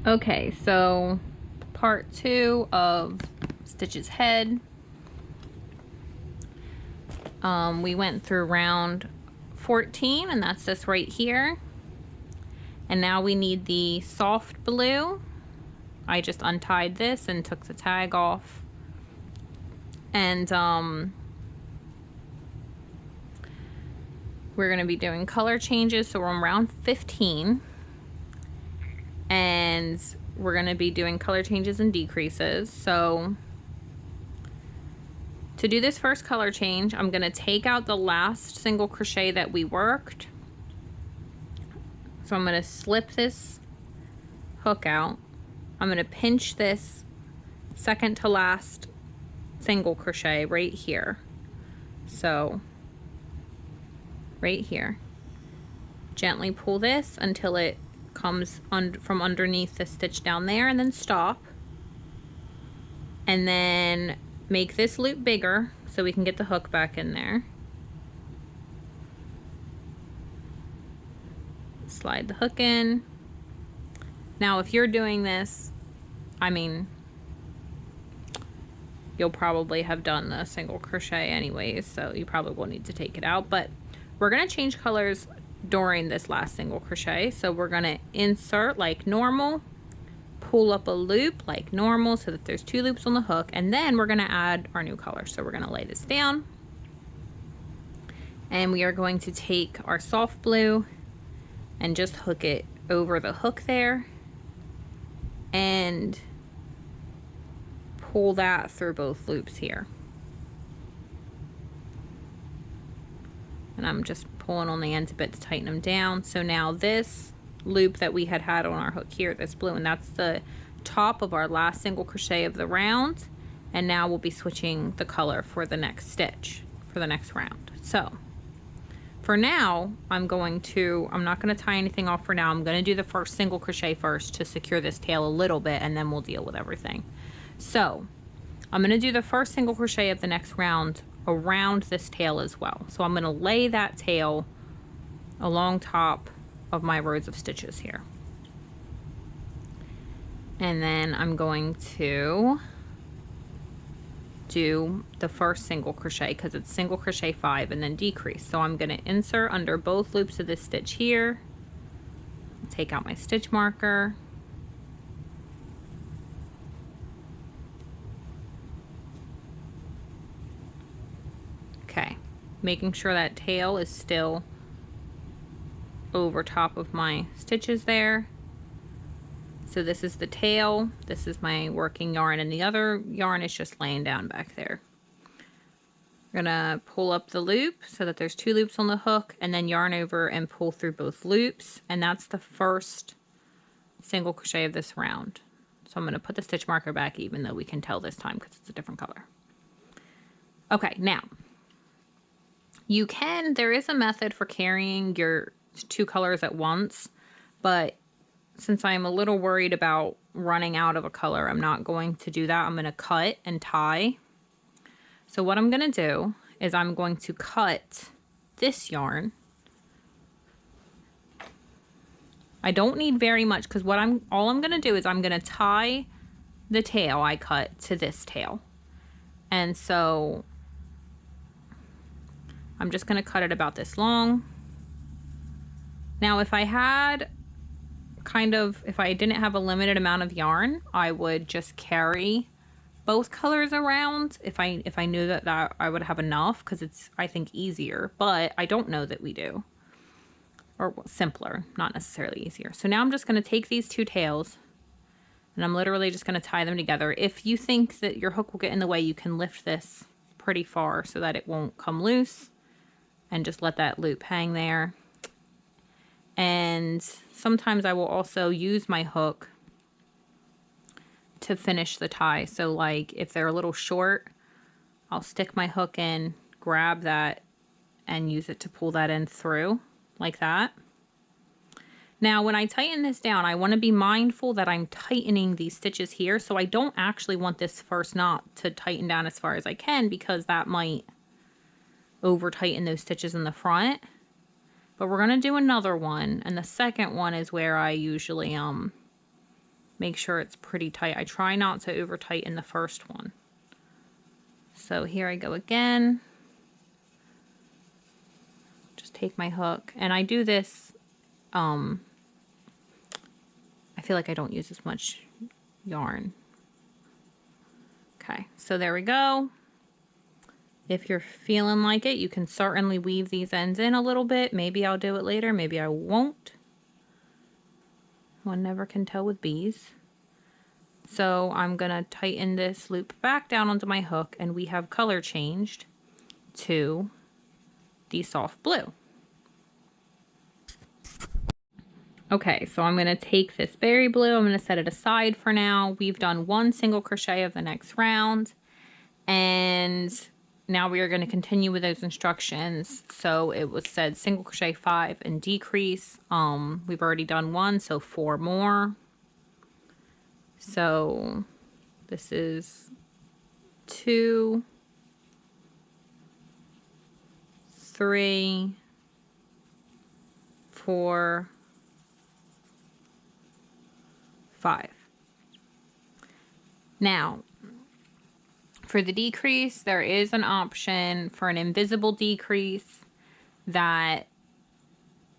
Okay, so part 2 of Stitch's head. We went through round 14, and that's this right here. And now we need the soft blue. I just untied this and took the tag off. And we're going to be doing color changes, so we're on round 15. And we're going to be doing color changes and decreases. So to do this first color change, I'm going to take out the last single crochet that we worked. So I'm going to slip this hook out. I'm going to pinch this second to last single crochet right here. So right here. Gently pull this until it comes from underneath the stitch down there, and then stop. And then make this loop bigger so we can get the hook back in there. Slide the hook in. Now if you're doing this, I mean, you'll probably have done the single crochet anyways, so you probably will need to take it out, but we're going to change colors during this last single crochet. So we're going to insert like normal, pull up a loop like normal so that there's 2 loops on the hook, and then we're going to add our new color. So we're going to lay this down, and we are going to take our soft blue and just hook it over the hook there and pull that through both loops here. And I'm just pulling on the ends a bit to tighten them down. So now this loop that we had on our hook here, this blue, and that's the top of our last single crochet of the round. And now we'll be switching the color for the next stitch, for the next round. So for now, I'm not going to tie anything off for now. I'm going to do the first single crochet first to secure this tail a little bit, and then we'll deal with everything. So I'm going to do the first single crochet of the next round around this tail as well. So I'm going to lay that tail along top of my rows of stitches here. And then I'm going to do the first single crochet because it's single crochet 5 and then decrease. So I'm going to insert under both loops of this stitch here, take out my stitch marker, okay, making sure that tail is still over top of my stitches there. So this is the tail, this is my working yarn, and the other yarn is just laying down back there. I'm gonna pull up the loop so that there's 2 loops on the hook, and then yarn over and pull through both loops, and that's the first single crochet of this round. So I'm gonna put the stitch marker back even though we can tell this time because it's a different color. Okay, now there is a method for carrying your 2 colors at once, but since I'm a little worried about running out of a color, I'm not going to do that. I'm going to cut and tie. So what I'm going to do is I'm going to cut this yarn. I don't need very much because all I'm going to do is I'm going to tie the tail I cut to this tail. And so I'm just going to cut it about this long. Now if I didn't have a limited amount of yarn, I would just carry both colors around if I knew that I would have enough, because it's, I think, easier, but I don't know that we do. Or simpler, not necessarily easier. So now I'm just going to take these 2 tails and I'm literally just going to tie them together. If you think that your hook will get in the way, you can lift this pretty far so that it won't come loose and just let that loop hang there. And sometimes I will also use my hook to finish the tie. So like if they're a little short, I'll stick my hook in, grab that, and use it to pull that in through like that. Now when I tighten this down, I want to be mindful that I'm tightening these stitches here. So I don't actually want this first knot to tighten down as far as I can, because that might over tighten those stitches in the front. But we're going to do another one, and the second one is where I usually make sure it's pretty tight. I try not to over tighten the first one. So here I go again. Just take my hook, and I do this, I feel like I don't use as much yarn. Okay, so there we go. If you're feeling like it, you can certainly weave these ends in a little bit. Maybe I'll do it later, maybe I won't. One never can tell with bees. So I'm gonna tighten this loop back down onto my hook, and we have color changed to the soft blue. Okay, so I'm gonna take this berry blue, I'm gonna set it aside for now. We've done 1 single crochet of the next round, and now we are going to continue with those instructions. So it was said single crochet 5 and decrease. We've already done 1, so 4 more. So this is 2, 3, 4, 5. Now, for the decrease, there is an option for an invisible decrease that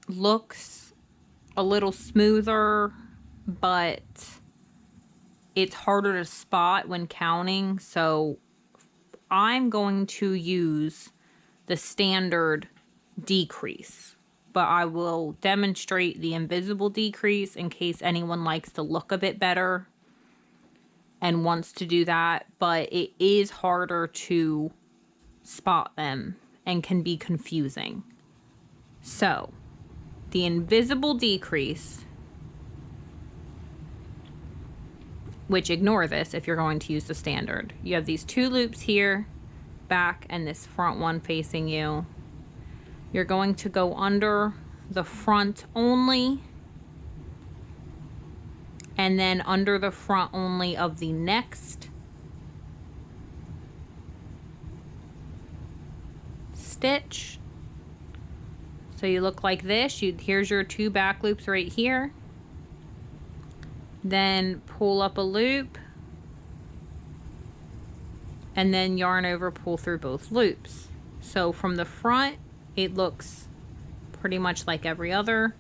looks a little smoother, but it's harder to spot when counting. So I'm going to use the standard decrease, but I will demonstrate the invisible decrease in case anyone likes the look of it better and wants to do that, but it is harder to spot them and can be confusing. So the invisible decrease, which ignore this if you're going to use the standard. You have these 2 loops here, back, and this front one facing you. You're going to go under the front only, and then under the front only of the next stitch. So you look like this. Here's your 2 back loops right here. Then pull up a loop, and then yarn over, pull through both loops. So from the front, it looks pretty much like every other.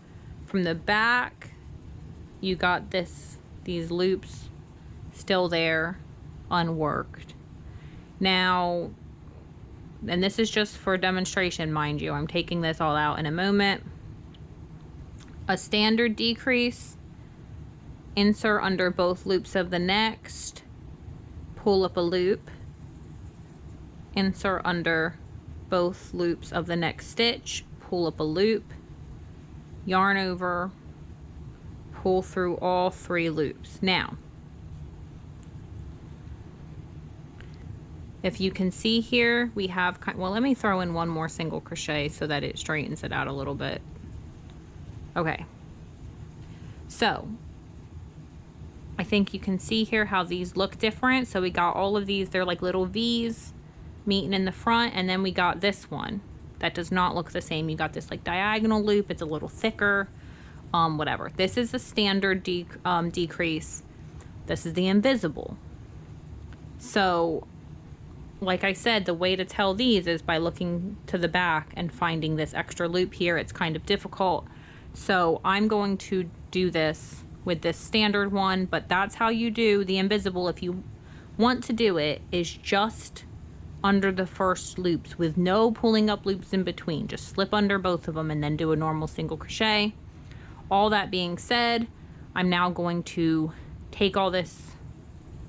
From the back, you got these loops still there, unworked. Now, and this is just for demonstration, mind you, I'm taking this all out in a moment. A standard decrease, insert under both loops of the next, pull up a loop, insert under both loops of the next stitch, pull up a loop, yarn over, pull through all 3 loops. Now, if you can see here, we have, well, let me throw in 1 more single crochet so that it straightens it out a little bit. Okay, so I think you can see here how these look different. So we got all of these, they're like little V's meeting in the front, and then we got this one that does not look the same. You got this like diagonal loop, it's a little thicker, whatever. This is the standard decrease. This is the invisible. So like I said, the way to tell these is by looking to the back and finding this extra loop here. It's kind of difficult. So I'm going to do this with this standard one, but that's how you do the invisible. If you want to do it, is just under the first loops with no pulling up loops in between. Just slip under both of them and then do a normal single crochet. All that being said, I'm now going to take all this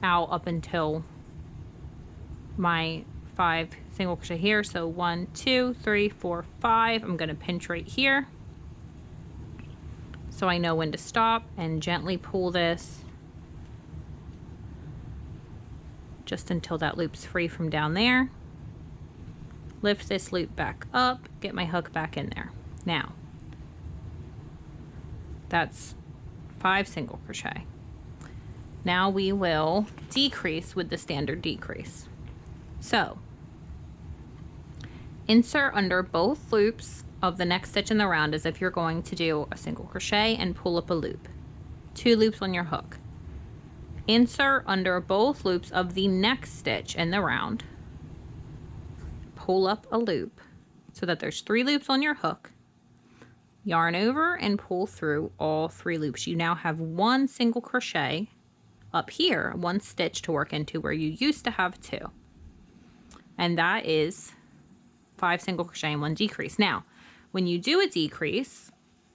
out up until my 5 single crochet here. So 1, 2, 3, 4, 5. I'm going to pinch right here so I know when to stop, and gently pull this just until that loop's free from down there. Lift this loop back up, get my hook back in there. Now, that's 5 single crochet. Now we will decrease with the standard decrease. So, insert under both loops of the next stitch in the round as if you're going to do a single crochet and pull up a loop. 2 loops on your hook. insert under both loops of the next stitch in the round, pull up a loop so that there's 3 loops on your hook, yarn over and pull through all 3 loops. You now have 1 single crochet up here, 1 stitch to work into where you used to have 2. And that is 5 single crochet and 1 decrease. Now, when you do a decrease,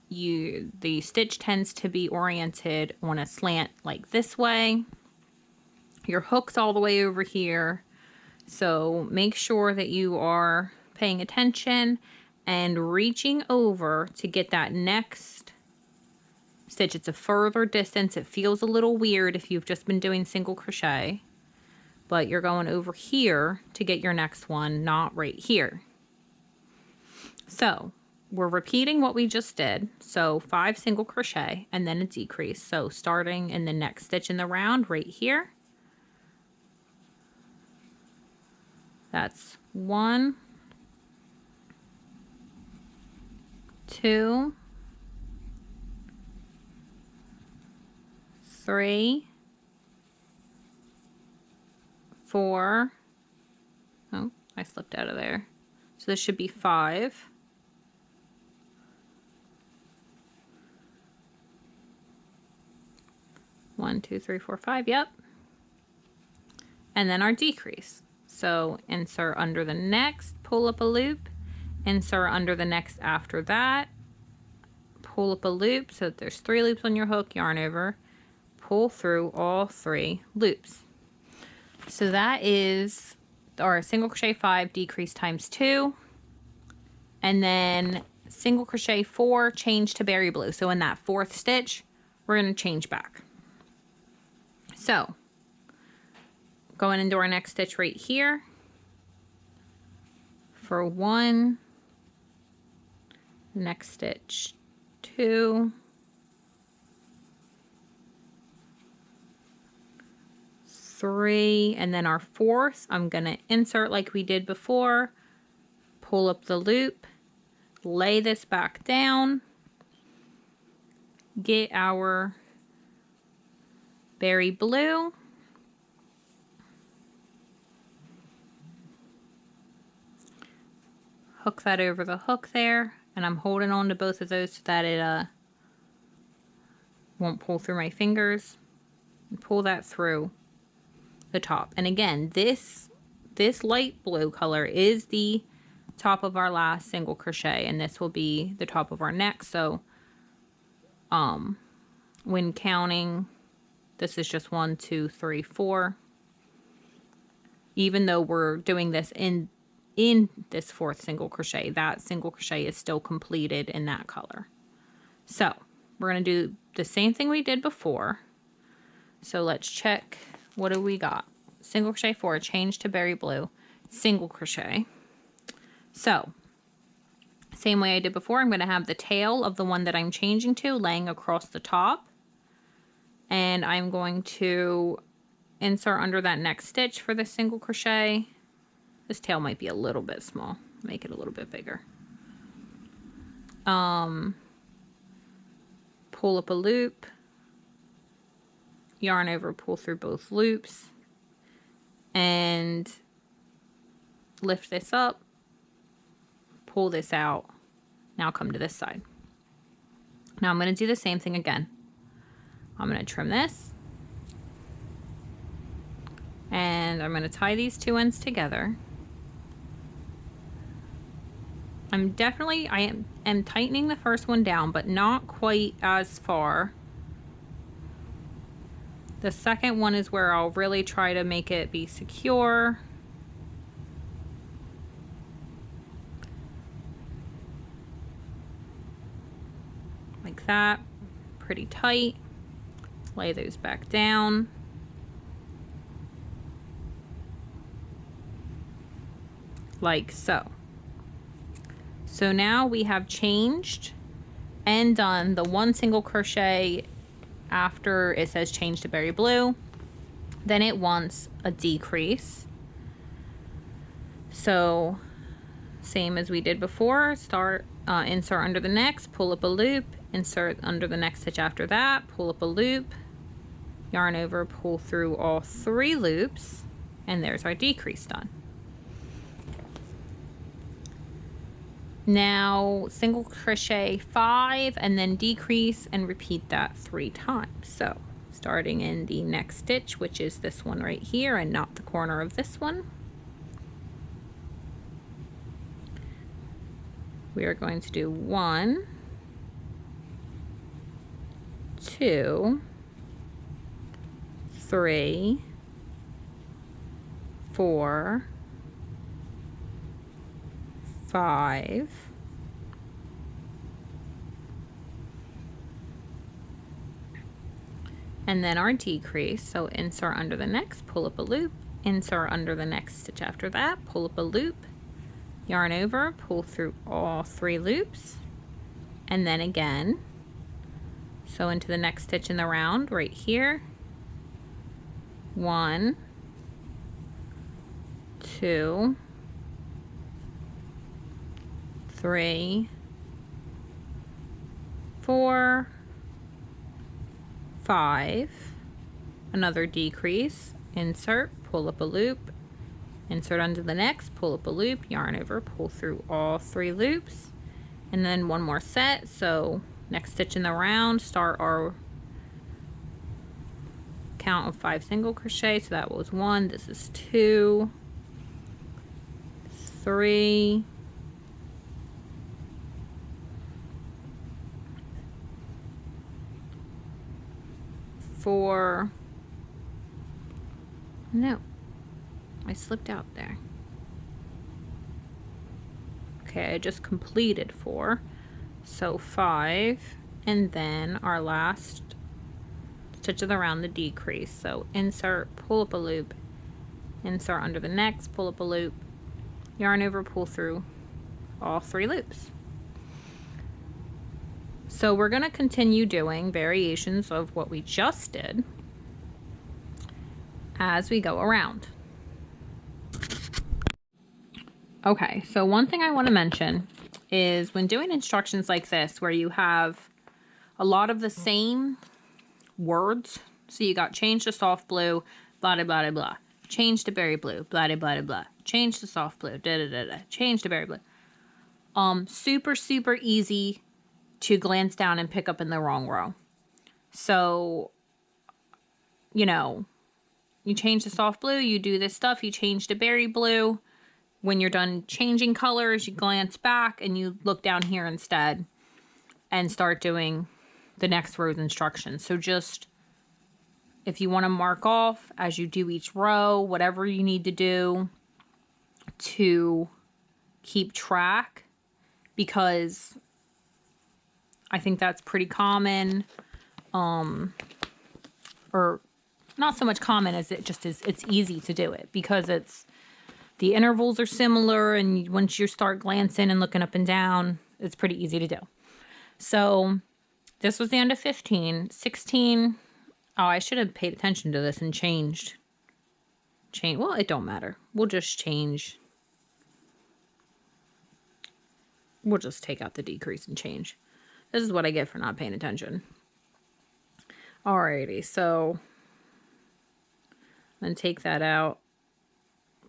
the stitch tends to be oriented on a slant like this way. Your hook's all the way over here. So make sure that you are paying attention and reaching over to get that next stitch. It's a further distance. It feels a little weird if you've just been doing single crochet, but you're going over here to get your next one, not right here. So we're repeating what we just did. So 5 single crochet and then a decrease. So starting in the next stitch in the round right here. That's 1, 2, 3, 4. Oh, I slipped out of there. So this should be 5. 1, 2, 3, 4, 5. Yep. And then our decrease. So insert under the next, pull up a loop, insert under the next after that, pull up a loop so that there's 3 loops on your hook, yarn over, pull through all 3 loops. So that is our single crochet 5 decrease times 2, and then single crochet 4 change to berry blue. So in that 4th stitch, we're going to change back. So going into our next stitch right here for 1, next stitch 2, 3, and then our 4th, I'm going to insert like we did before, pull up the loop, lay this back down, get our berry blue, hook that over the hook there, and I'm holding on to both of those so that it won't pull through my fingers, and pull that through the top. And again, this light blue color is the top of our last single crochet, and this will be the top of our next. So when counting, this is just 1, 2, 3, 4. Even though we're doing this in this 4th single crochet, that single crochet is still completed in that color. So we're going to do the same thing we did before. So let's check. What do we got? Single crochet 4, change to berry blue, single crochet. So same way I did before, I'm going to have the tail of the one that I'm changing to laying across the top, and I'm going to insert under that next stitch for the single crochet. This tail might be a little bit small. Make it a little bit bigger. Pull up a loop, yarn over, pull through both loops, and lift this up, pull this out. Now come to this side. Now I'm going to do the same thing again. I'm going to trim this, and I'm going to tie these 2 ends together. I am tightening the first one down, but not quite as far. The second one is where I'll really try to make it be secure. Like that, pretty tight. Lay those back down. Like so. So now we have changed and done the 1 single crochet after it says change to berry blue. Then it wants a decrease. So same as we did before, insert under the next, pull up a loop, insert under the next stitch after that, pull up a loop, yarn over, pull through all 3 loops, and there's our decrease done. Now single crochet 5 and then decrease and repeat that 3 times. So starting in the next stitch, which is this one right here and not the corner of this one, we are going to do 1, 2, 3, 4, 5, and then our decrease. So insert under the next, pull up a loop, insert under the next stitch after that, pull up a loop, yarn over, pull through all 3 loops, and then again. So into the next stitch in the round right here, 1, 2, 3, 4, 5, another decrease, insert, pull up a loop, insert under the next, pull up a loop, yarn over, pull through all 3 loops, and then one more set. So next stitch in the round, start our count of 5 single crochet. So that was 1, this is 2, 3, 4, no, I slipped out there. Okay, I just completed 4, so 5, and then our last stitch of the round, the decrease. So insert, pull up a loop, insert under the next, pull up a loop, yarn over, pull through all 3 loops. So we're going to continue doing variations of what we just did as we go around. Okay, so one thing I want to mention is when doing instructions like this where you have a lot of the same words, so you got change to soft blue, blah, blah, blah, blah, change to berry blue, blah, blah, blah, blah, change to soft blue, da, da, da, da, change to berry blue. Super, super easy to glance down and pick up in the wrong row. So, you know, you change to soft blue, you do this stuff, you change to berry blue. When you're done changing colors, you glance back and you look down here instead and start doing the next row's instructions. So just, if you want to mark off as you do each row, whatever you need to do to keep track, because I think that's pretty common, or not so much common as it just is, it's easy to do it because the intervals are similar, and once you start glancing and looking up and down, it's pretty easy to do. So this was the end of 15. 16, oh, I should have paid attention to this and changed. Well, it don't matter. We'll just change. We'll just take out the decrease and change. This is what I get for not paying attention. Alrighty, so I'm going to take that out,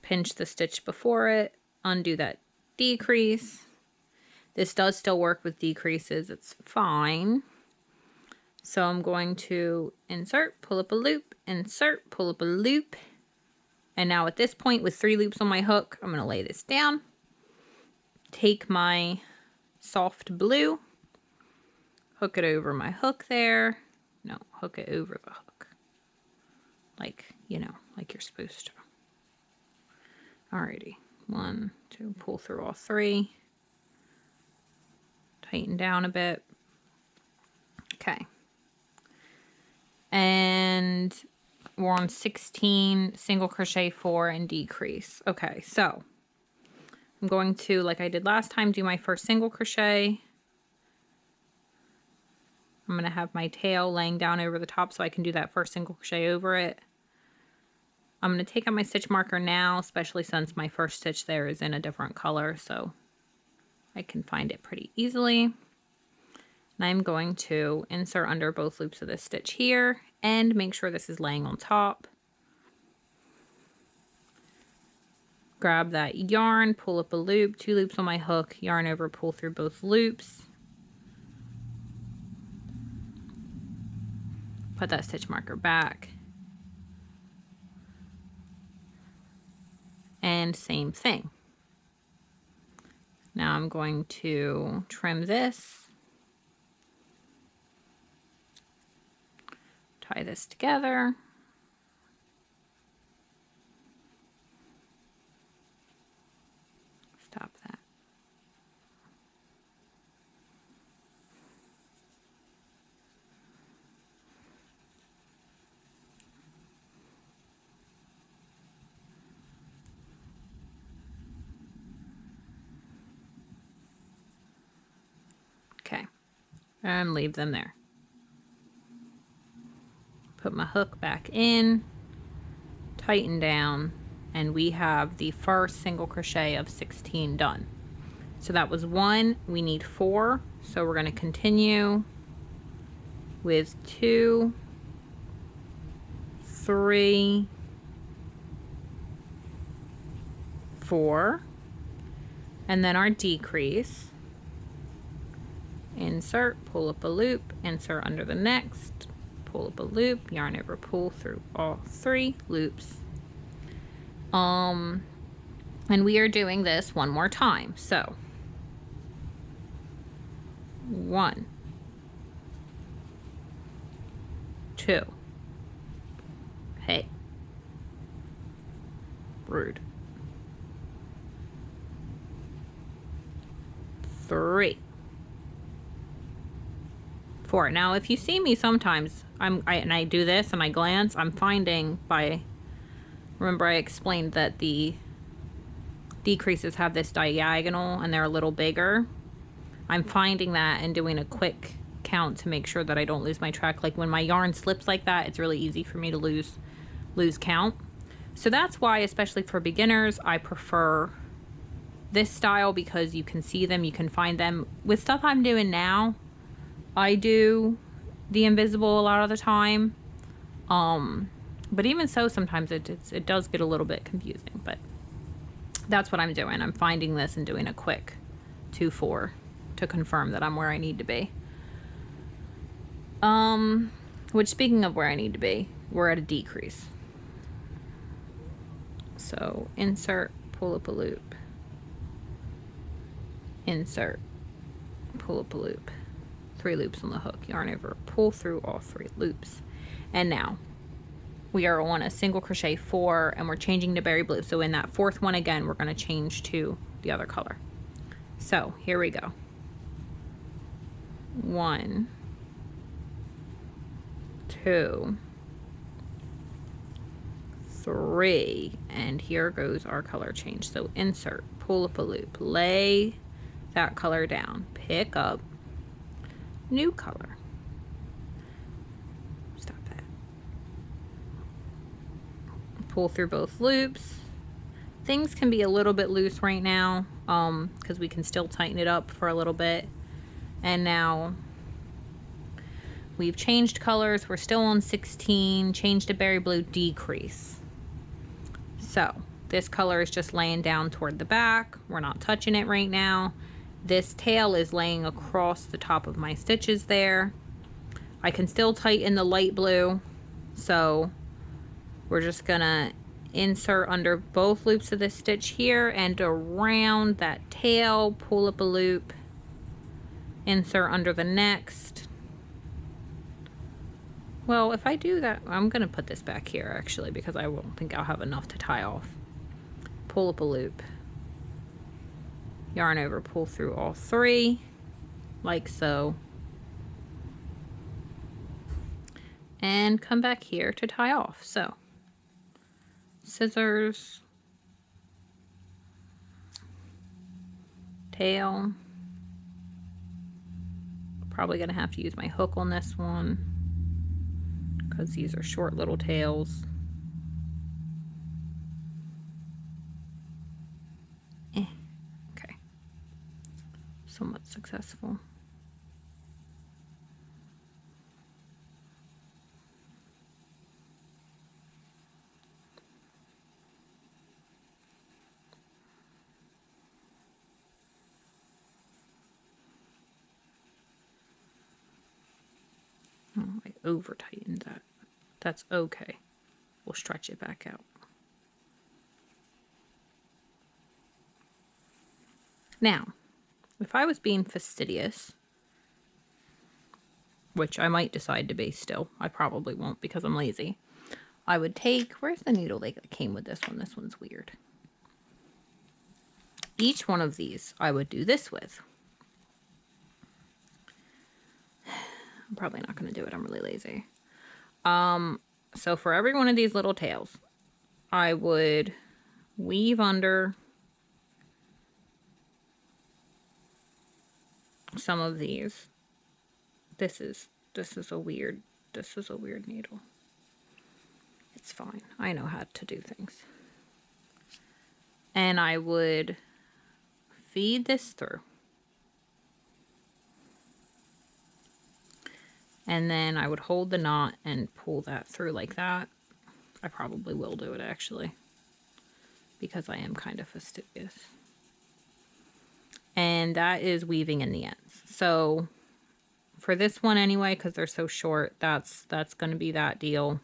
pinch the stitch before it, undo that decrease. This does still work with decreases, it's fine. So I'm going to insert, pull up a loop, insert, pull up a loop. And now at this point with 3 loops on my hook, I'm going to lay this down. Take my soft blue, hook it over my hook there. No, hook it over the hook. Like, you know, like you're supposed to. Alrighty. 1, 2, pull through all 3. Tighten down a bit. Okay. And we're on 16, single crochet 4 and decrease. Okay, so I'm going to, like I did last time, do my first single crochet. I'm going to have my tail laying down over the top so I can do that first single crochet over it. I'm going to take out my stitch marker now, especially since my first stitch there is in a different color, so I can find it pretty easily. And And I'm going to insert under both loops of this stitch here and make sure this is laying on top. Grab that yarn, pull up a loop, 2 loops on my hook, yarn over, pull through both loops. Put that stitch marker back. And same thing. Now I'm going to trim this. Tie this together. Stop that. Okay, and leave them there. Put my hook back in, tighten down, and we have the first single crochet of 16 done. So that was 1, we need 4, so we're going to continue with 2, 3, 4, and then our decrease. Insert, pull up a loop, insert under the next, pull up a loop, yarn over, pull through all 3 loops. And we are doing this one more time. So 1, 2, hey, rude, 3, 4. Now, if you see me sometimes, I do this and I glance, I'm finding remember I explained that the decreases have this diagonal and they're a little bigger. I'm finding that and doing a quick count to make sure that I don't lose my track. Like when my yarn slips like that, it's really easy for me to lose count. So that's why, especially for beginners, I prefer this style because you can see them, you can find them. With stuff I'm doing now, I do the invisible a lot of the time. But even so, sometimes it does get a little bit confusing, but that's what I'm doing. I'm finding this and doing a quick 2, 4 to confirm that I'm where I need to be. Which, speaking of where I need to be, we're at a decrease. So insert, pull up a loop, insert, pull up a loop, 3 loops on the hook, yarn over, pull through all 3 loops. And now we are on a single crochet 4 and we're changing to berry blue. So in that 4th one again, we're going to change to the other color. So here we go. 1, 2, 3, and here goes our color change. So insert, pull up a loop, lay that color down, pick up new color. Stop that. Pull through both loops. Things can be a little bit loose right now because we can still tighten it up for a little bit. And now we've changed colors. We're still on 16, changed to berry blue, decrease. So this color is just laying down toward the back. We're not touching it right now. This tail is laying across the top of my stitches there. I can still tighten the light blue. So we're just gonna insert under both loops of this stitch here and around that tail, pull up a loop, insert under the next. Well, if I do that, I'm gonna put this back here actually because I won't think I'll have enough to tie off. Pull up a loop, yarn over, pull through all 3 like so, and come back here to tie off. So scissors, tail, probably gonna have to use my hook on this one because these are short little tails. Okay, somewhat successful. Oh, I over tightened that. That's okay. We'll stretch it back out. Now, if I was being fastidious, which I might decide to be still, I probably won't because I'm lazy, I would take, where's the needle that came with this one? This one's weird. Each one of these I would do this with. I'm probably not going to do it. I'm really lazy. So for every one of these little tails, I would weave under some of these. This is a weird needle. It's fine. I know how to do things. And I would feed this through. And then I would hold the knot and pull that through like that. I probably will do it actually, because I am kind of fastidious. And that is weaving in the ends. So for this one anyway, because they're so short, that's going to be that deal.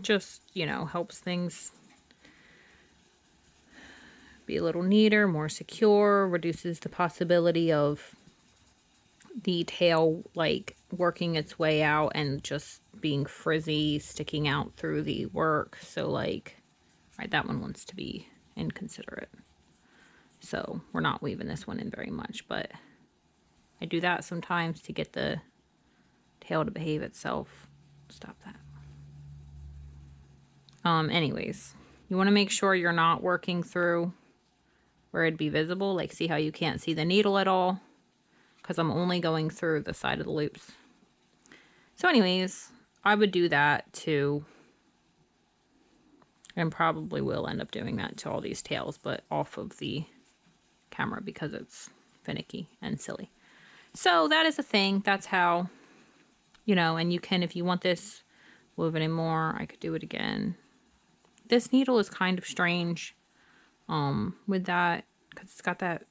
Just, you know, helps things be a little neater, more secure, reduces the possibility of the tail like working its way out and just being frizzy, sticking out through the work. So like, all right, that one wants to be inconsiderate. So we're not weaving this one in very much, but I do that sometimes to get the tail to behave itself. Stop that. Anyways, you want to make sure you're not working through where it'd be visible. Like, see how you can't see the needle at all? Because I'm only going through the side of the loops. So anyways, I would do that too. And probably will end up doing that to all these tails, but off of the camera because it's finicky and silly. So that is a thing. That's how, you know, and you can, if you want this woven in more, I could do it again. This needle is kind of strange with that, because it's got that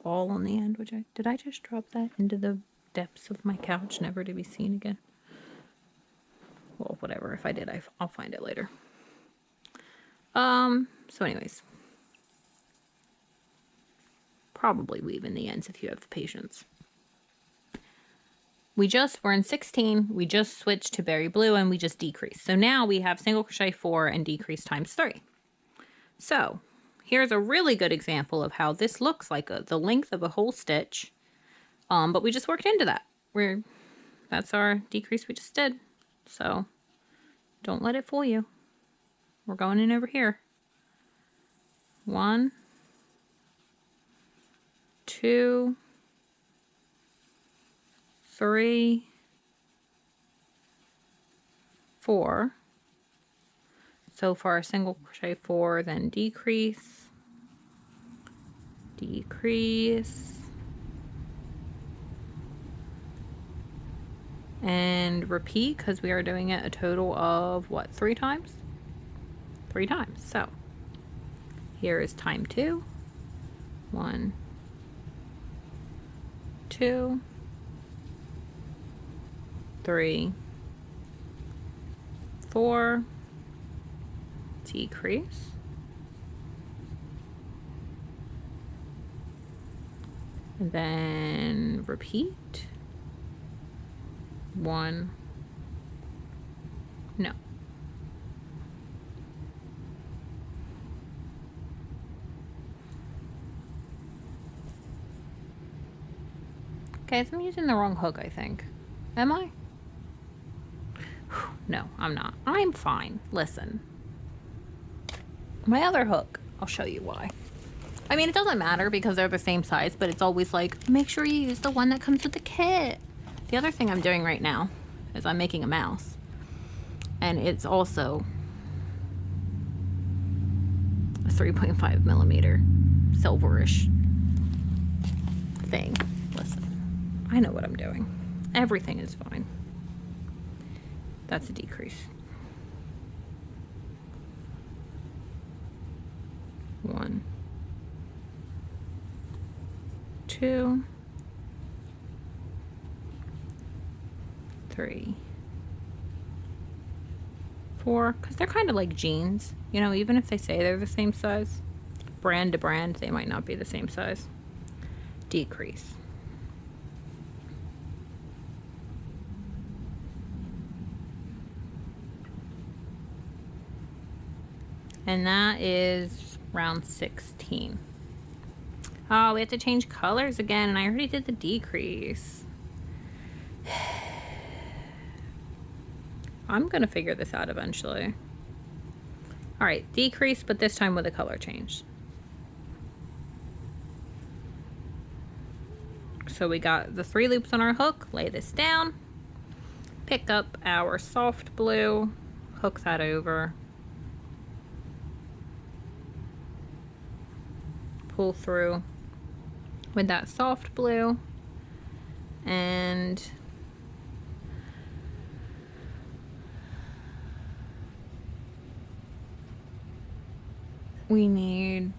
ball on the end, which did I just drop that into the depths of my couch, never to be seen again? Well, whatever. If I did, I'll find it later. So anyways, probably weave in the ends if you have the patience. We're in 16, we just switched to berry blue and we just decreased. So now we have single crochet 4 and decrease times 3. So here's a really good example of how this looks like the length of a whole stitch. But we just worked into that. That's our decrease we just did. So don't let it fool you. We're going in over here. 1, 2, 3, 4. So far, single crochet 4, then decrease, decrease, and repeat, because we are doing it a total of what, 3 times? 3 times. So here is time 2. 1, 2, 3, 4, decrease, and then repeat. 1, no. Okay, I'm using the wrong hook, I think. Am I? No, I'm not. I'm fine. Listen. My other hook, I'll show you why. I mean, it doesn't matter because they're the same size, but it's always like, make sure you use the one that comes with the kit. The other thing I'm doing right now is I'm making a mouse. And it's also a 3.5 millimeter silverish thing. Listen, I know what I'm doing. Everything is fine. That's a decrease. 1, 2, 3, 4, because they're kind of like jeans, you know, even if they say they're the same size, brand to brand, they might not be the same size. Decrease. And that is round 16. Oh, we have to change colors again, and I already did the decrease. I'm gonna figure this out eventually. All right, decrease, but this time with a color change. So we got the 3 loops on our hook, lay this down, pick up our soft blue, hook that over, pull through with that soft blue, and we need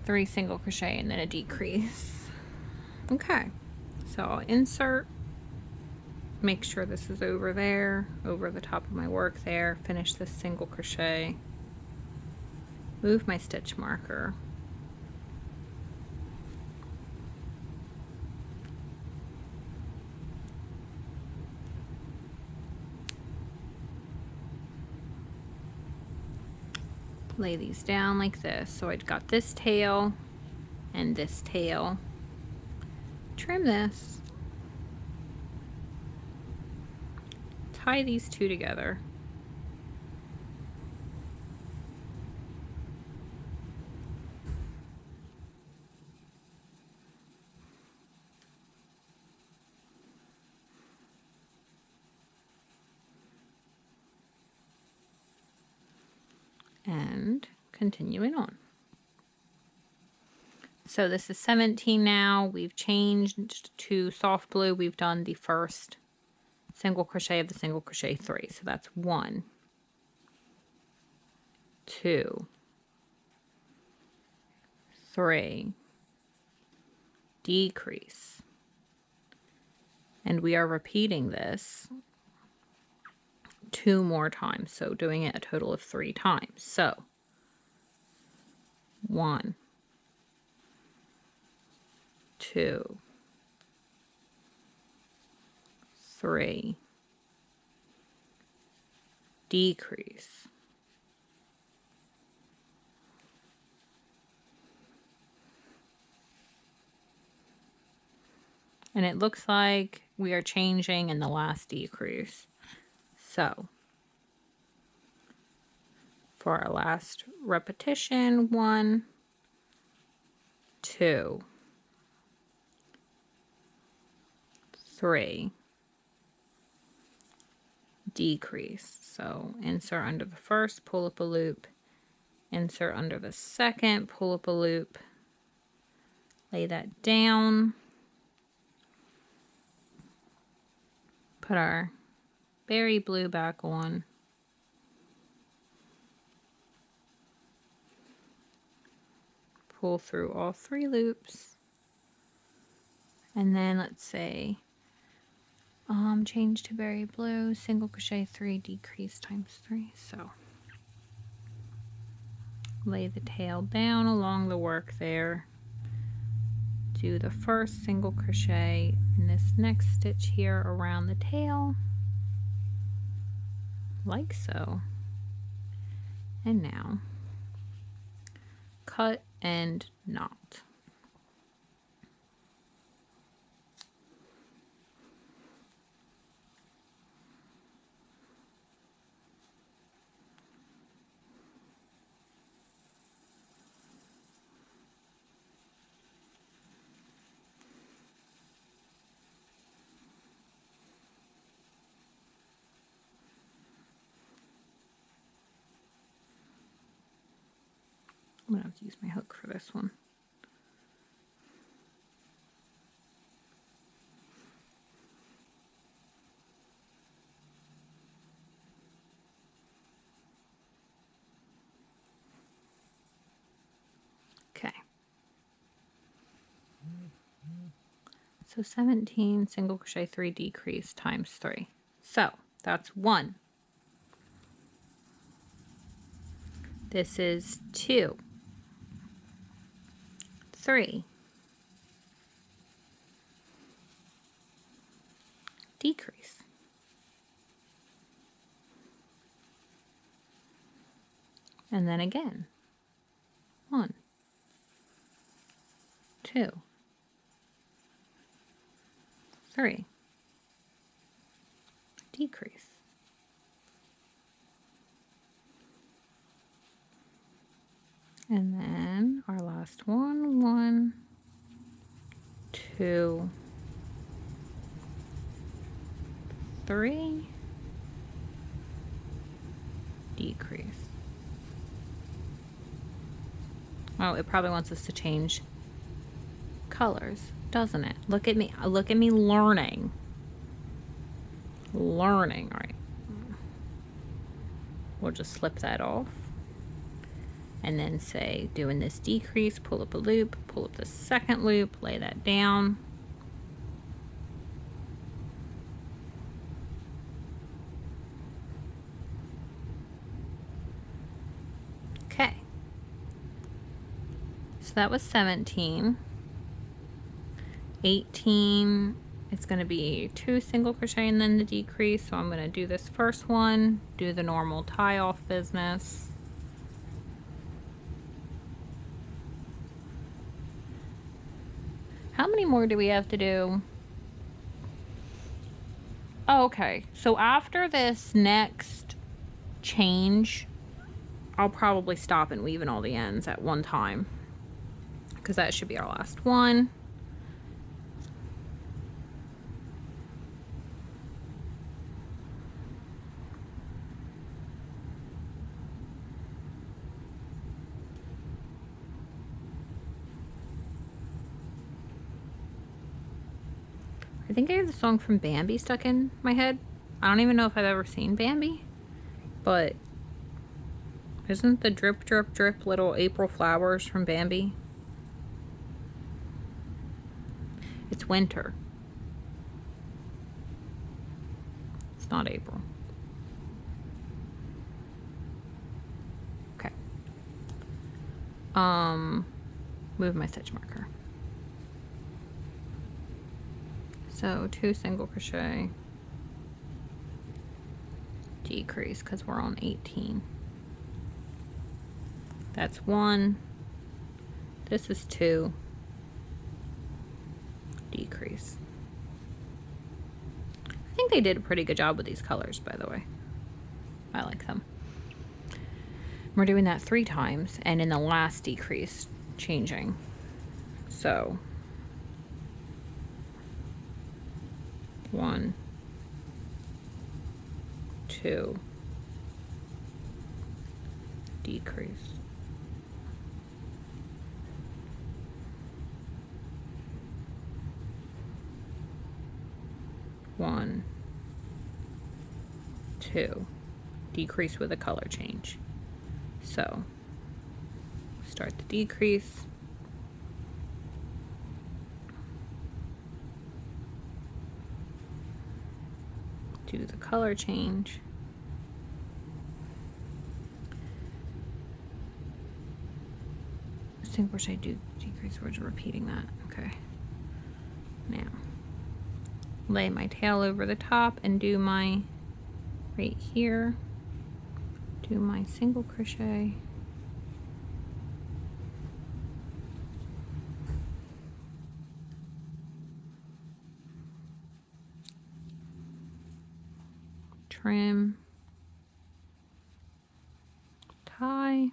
3 single crochet and then a decrease. Okay, so I'll insert, make sure this is over there, over the top of my work there, finish this single crochet, move my stitch marker, lay these down like this. So I've got this tail and this tail. Trim this. Tie these 2 together. And continuing on. So this is 17 now. We've changed to soft blue. We've done the first single crochet of the single crochet 3. So that's 1, 2, 3, decrease. And we are repeating this 2 more times. So doing it a total of 3 times. So 1, 2, 3, decrease. And it looks like we are changing in the last decrease. So for our last repetition, 1, 2, 3, decrease. So insert under the first, pull up a loop, insert under the second, pull up a loop, lay that down, put our berry blue back on, pull through all 3 loops, and then let's say change to berry blue, single crochet 3, decrease times 3. So lay the tail down along the work there, do the first single crochet in this next stitch here around the tail, like so, and now cut and knot. I'm gonna have to use my hook for this one. Okay. So 17 single crochet 3, decrease times 3. So that's 1. This is 2, 3, decrease, and then again, 1, 2, 3, decrease, and then our last one, 1, 2, 3, decrease. Oh, it probably wants us to change colors, doesn't it? Look at me learning. All right. We'll just slip that off. And then say, doing this decrease, pull up a loop, pull up the second loop, lay that down. Okay. So that was 17. 18, it's going to be 2 single crochet and then the decrease. So I'm going to do this first one, do the normal tie off business. How many more do we have to do? Oh, okay, so after this next change, I'll probably stop and weave in all the ends at one time, because that should be our last one. I think I have the song from Bambi stuck in my head. I don't even know if I've ever seen Bambi, but isn't the drip, drip, drip little April flowers from Bambi? It's winter. It's not April. Okay. Move my stitch marker. So 2 single crochet, decrease because we're on 18. That's 1. This is 2, decrease. I think they did a pretty good job with these colors, by the way. I like them. We're doing that 3 times, and in the last decrease, changing. So 1, 2, decrease. 1, 2, decrease with a color change. So start the decrease, do the color change, single crochet, do decrease, we're just repeating that. Okay, now lay my tail over the top and do my, right here, do my single crochet, trim, tie,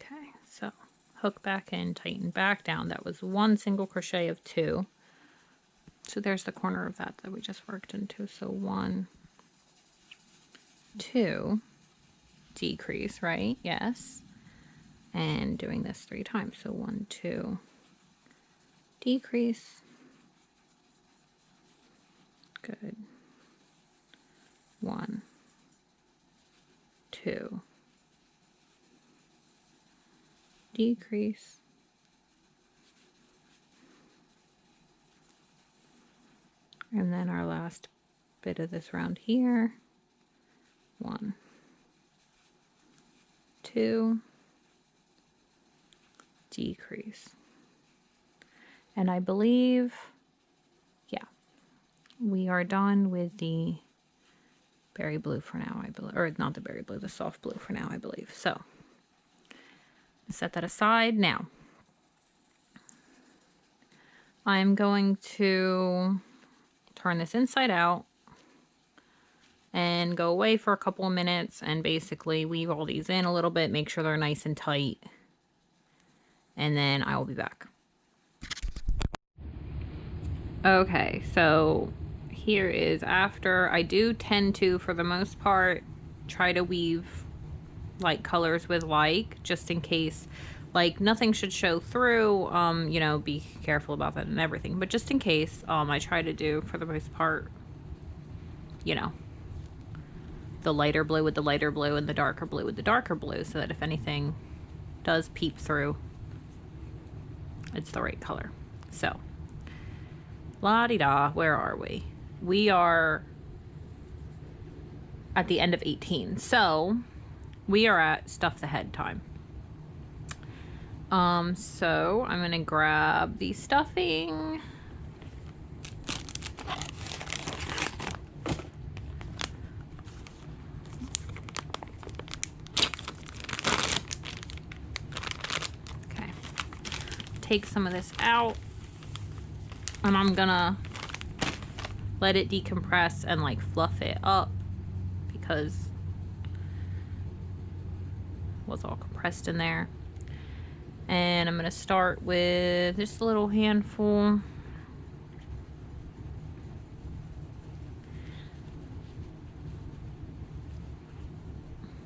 okay, so hook back in, tighten back down. That was 1 single crochet of 2. So there's the corner of that we just worked into. So 1, 2, decrease, right? Yes. And doing this 3 times. So 1, 2, decrease. Good. 1, 2, decrease. And then our last bit of this round here. 1, 2, decrease. And I believe, yeah, we are done with the berry blue for now, I believe, or not the berry blue, the soft blue for now, I believe. So set that aside. Now I'm going to turn this inside out and go away for a couple of minutes and basically weave all these in a little bit, make sure they're nice and tight, and then I will be back. Okay, so here is after. I do tend to, for the most part, try to weave like colors with like, just in case, like nothing should show through, you know, be careful about that and everything, but just in case, I try to do, for the most part, you know, the lighter blue with the lighter blue and the darker blue with the darker blue, so that if anything does peep through, it's the right color. So la-di-da, where are we? We are at the end of 18, so we are at stuff the head time. So I'm gonna grab the stuffing. Okay, take some of this out, and I'm gonna let it decompress and like fluff it up because it was all compressed in there. And I'm gonna start with just a little handful.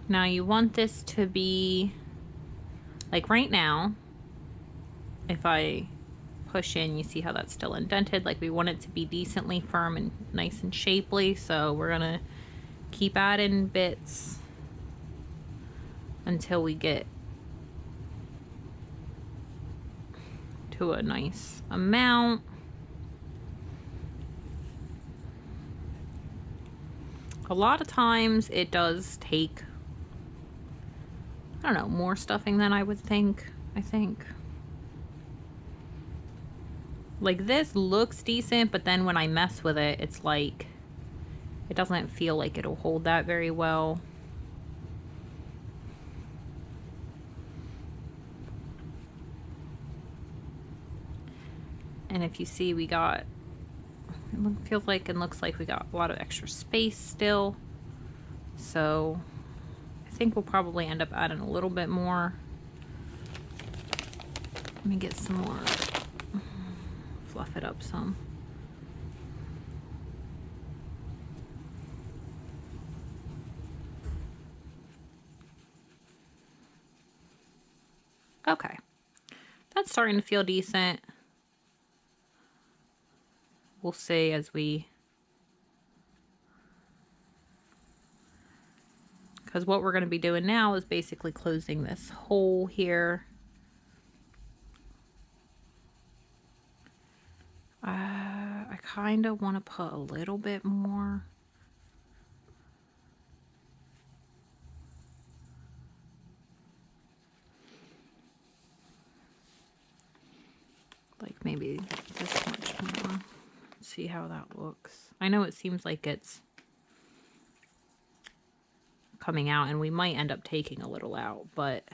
Now you want this to be, like right now, if I push in, you see how that's still indented. Like we want it to be decently firm and nice and shapely, so we're gonna keep adding bits until we get to a nice amount. A lot of times it does take, I don't know, more stuffing than I would think, I think. Like this looks decent, but then when I mess with it, it's like, it doesn't feel like it'll hold that very well. And if you see, we got, it feels like and looks like we got a lot of extra space still. So I think we'll probably end up adding a little bit more. Let me get some more, fluff it up some. Okay, that's starting to feel decent. We'll see as we, because what we're going to be doing now is basically closing this hole here. I kind of want to put a little bit more. Like maybe this much more. See how that looks. I know it seems like it's coming out, and we might end up taking a little out, but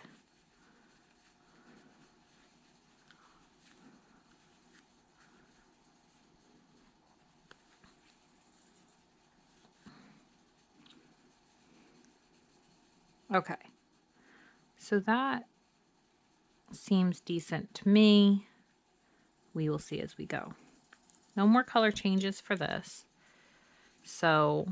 okay. So that seems decent to me. We will see as we go. No more color changes for this. So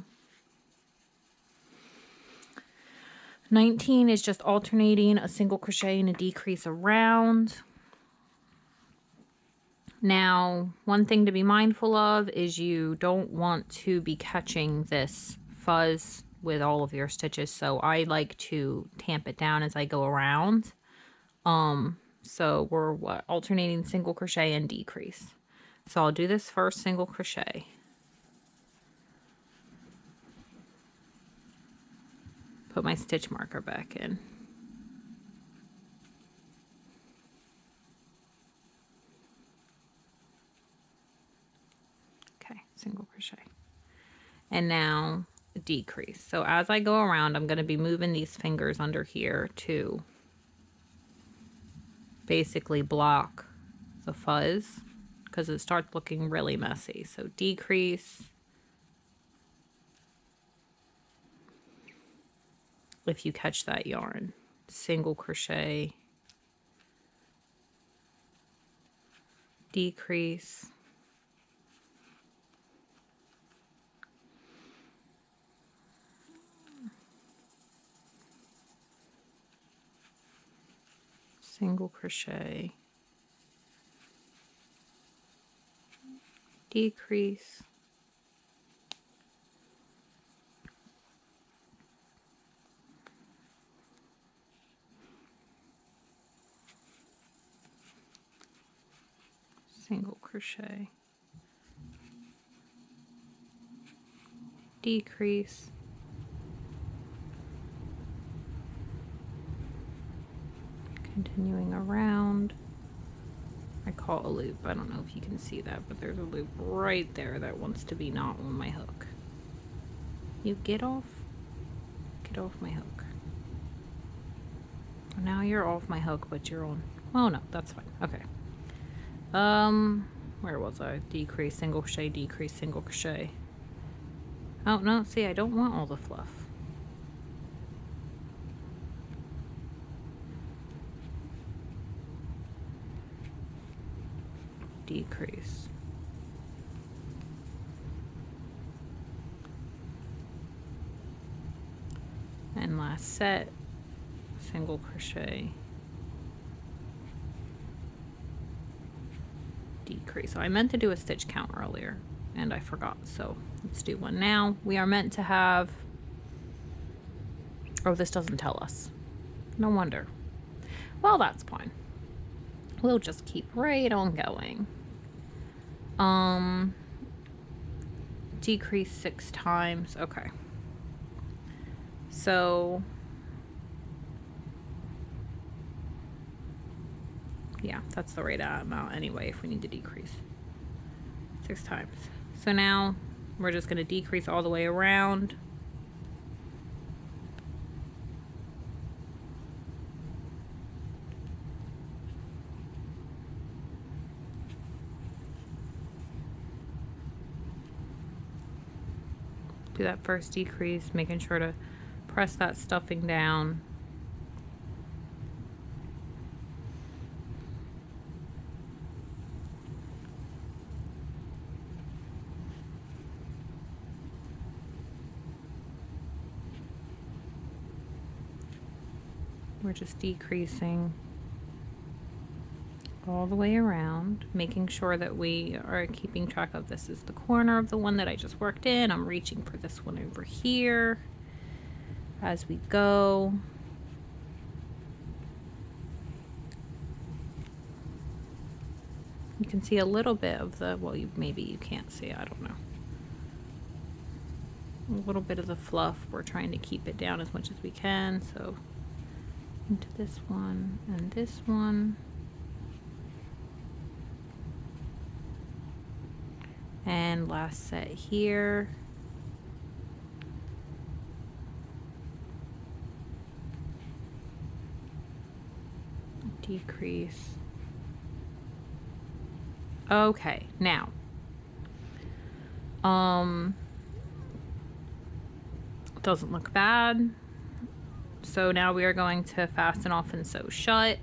19 is just alternating a single crochet and a decrease around. Now, one thing to be mindful of is you don't want to be catching this fuzz with all of your stitches, so I like to tamp it down as I go around. So we're alternating single crochet and decrease. So I'll do this first single crochet. Put my stitch marker back in. Okay, single crochet. And now decrease. So as I go around, I'm going to be moving these fingers under here to basically block the fuzz because it starts looking really messy. So decrease. If you catch that yarn, single crochet, decrease, single crochet, decrease, single crochet, decrease, continuing around. I call it a loop. I don't know if you can see that, but there's a loop right there that wants to be not on my hook. You get off my hook. Now you're off my hook, but you're on. Oh no, that's fine. Okay. Where was I? Decrease, single crochet, decrease, single crochet. Oh no, see, I don't want all the fluff. Decrease. And last set, single crochet, decrease. So I meant to do a stitch count earlier and I forgot, so let's do one now. We are meant to have, oh, this doesn't tell us. No wonder. Well, that's fine. We'll just keep right on going. Decrease 6 times. Okay. So yeah, that's the right amount anyway if we need to decrease 6 times. So now we're just going to decrease all the way around. Do that first decrease, making sure to press that stuffing down. We're just decreasing all the way around, making sure that we are keeping track of this is the corner of the one that I just worked in. I'm reaching for this one over here as we go. You can see a little bit of the, well, maybe you can't see, I don't know. A little bit of the fluff. We're trying to keep it down as much as we can. So into this one and this one. And last set here. Decrease. Okay, now. Doesn't look bad. So now we are going to fasten off and sew shut.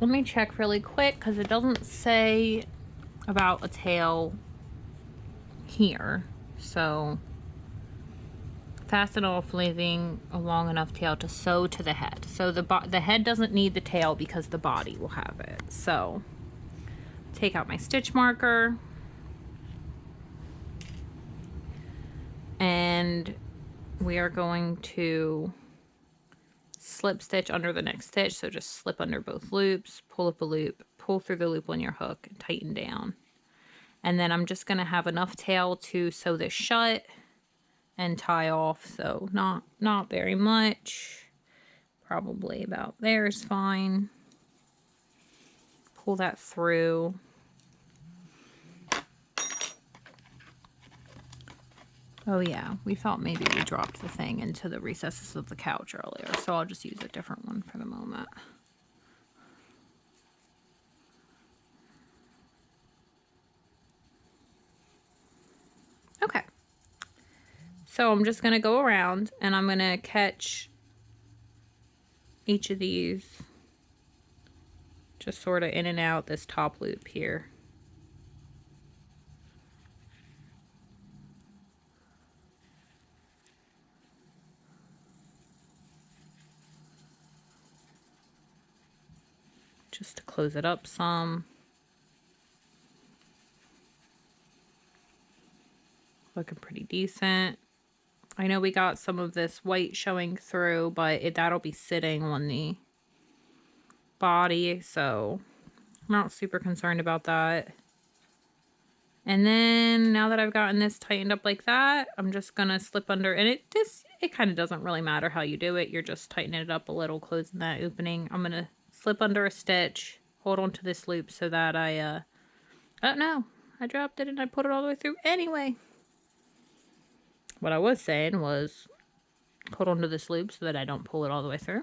Let me check really quick because it doesn't say about a tail here. So fasten off, leaving a long enough tail to sew to the head. So the head doesn't need the tail because the body will have it. So take out my stitch marker, and we are going to slip stitch under the next stitch. So just slip under both loops, pull up a loop, pull through the loop on your hook, and tighten down. And then I'm just going to have enough tail to sew this shut and tie off. So not very much, probably about there is fine. Pull that through. Oh yeah, we thought maybe we dropped the thing into the recesses of the couch earlier, so I'll just use a different one for the moment. Okay. So I'm just going to go around and I'm going to catch each of these just sort of in and out this top loop here. Just to close it up some. Looking pretty decent. I know we got some of this white showing through, but that'll be sitting on the body, so I'm not super concerned about that. And then now that I've gotten this tightened up like that, I'm just gonna slip under, and it kind of doesn't really matter how you do it. You're just tightening it up a little, closing that opening. I'm gonna slip under a stitch, hold on to this loop so that oh no, I dropped it and I put it all the way through anyway. What I was saying was hold on to this loop so that I don't pull it all the way through.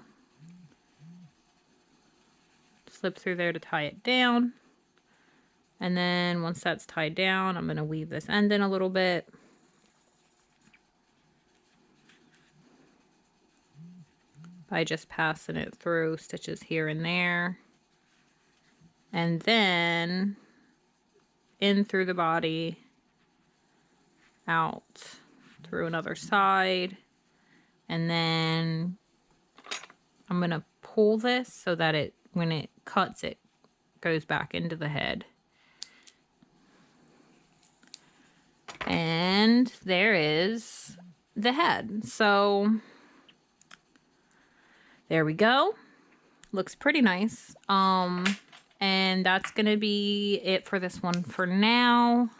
Slip through there to tie it down. And then once that's tied down, I'm going to weave this end in a little bit. By just passing it through stitches here and there. And then in through the body, out through another side, and then I'm going to pull this so that when it cuts, it goes back into the head. And there is the head. So there we go. Looks pretty nice. And that's going to be it for this one for now.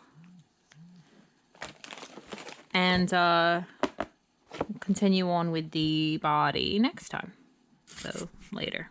And we'll continue on with the body next time. So later.